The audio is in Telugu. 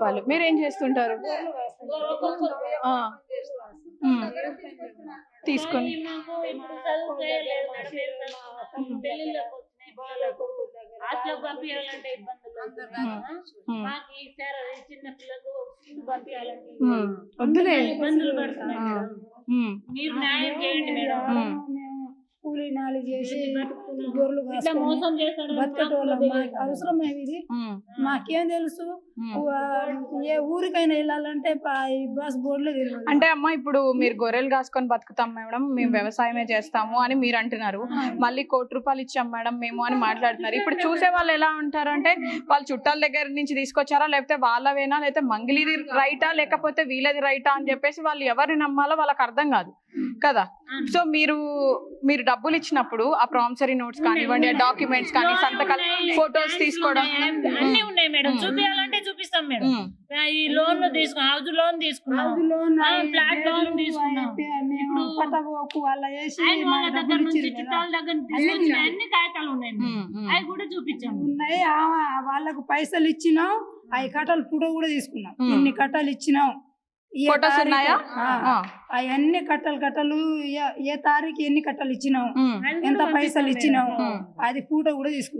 రూపాయలు. మీరేం చేస్తుంటారు? తీసుకొని వద్దులే మీరు న్యాయం చేయండి మేడం. కూలీ నాలు చేసి గొర్రెలు మోసం చేస్తాడు బతికేటోళ్ళం. మాకు అవసరం ఇది, మాకేం తెలుసు. ఏ ఊరికైనా వెళ్ళాలంటే బస్ బోర్డులో తెలియదు. అంటే అమ్మ ఇప్పుడు మీరు గొర్రెలు కాసుకొని బతుకుతాం మేడం, మేము వ్యవసాయమే చేస్తాము అని మీరు అంటున్నారు. మళ్ళీ ₹1,00,00,000 ఇచ్చాం మేడం మేము అని మాట్లాడుతున్నారు. ఇప్పుడు చూసే వాళ్ళు ఎలా ఉంటారు అంటే వాళ్ళు చుట్టాల దగ్గర నుంచి తీసుకొచ్చారా, లేకపోతే వాళ్ళవేనా, లేకపోతే మంగిలిది రైటా, లేకపోతే వీళ్ళది రైటా అని చెప్పేసి వాళ్ళు ఎవరిని నమ్మాలో వాళ్ళకి అర్థం కాదు కదా. సో మీరు డబ్బులు ఇచ్చినప్పుడు ఆ ప్రామిసరీ నోట్స్ కానివ్వండి, ఆ డాక్యుమెంట్స్ కానీ, సంతకాలు, ఫొటోస్ తీసుకోవడం అన్ని ఉన్నాయి మేడం. చూపించాలంటే చూపిస్తాం మేడం. ఈ లోన్ తీసుకున్నాం, హౌస్ లోన్ తీసుకున్నాం, ఫ్లాట్ లోన్ తీసుకున్నాం. వాళ్ళ దగ్గర నుంచి చుట్టాల దగ్గర నుంచి అన్ని కాగితాలు ఉన్నాయి, అవి కూడా చూపించాము. ఉన్నాయి. వాళ్ళకు పైసలు ఇచ్చినాం, అవి కట్టలు ఫోటో కూడా తీసుకున్నాం. ఎన్ని కట్టలు ఇచ్చినాం, ఫొటోస్ ఉన్నాయా? అవన్నీ కట్టలు ఏ తారీఖు ఎన్ని కట్టలు ఇచ్చినాం, ఎంత పైసలు ఇచ్చినాం, అది ఫోటో కూడా తీసుకున్నాం.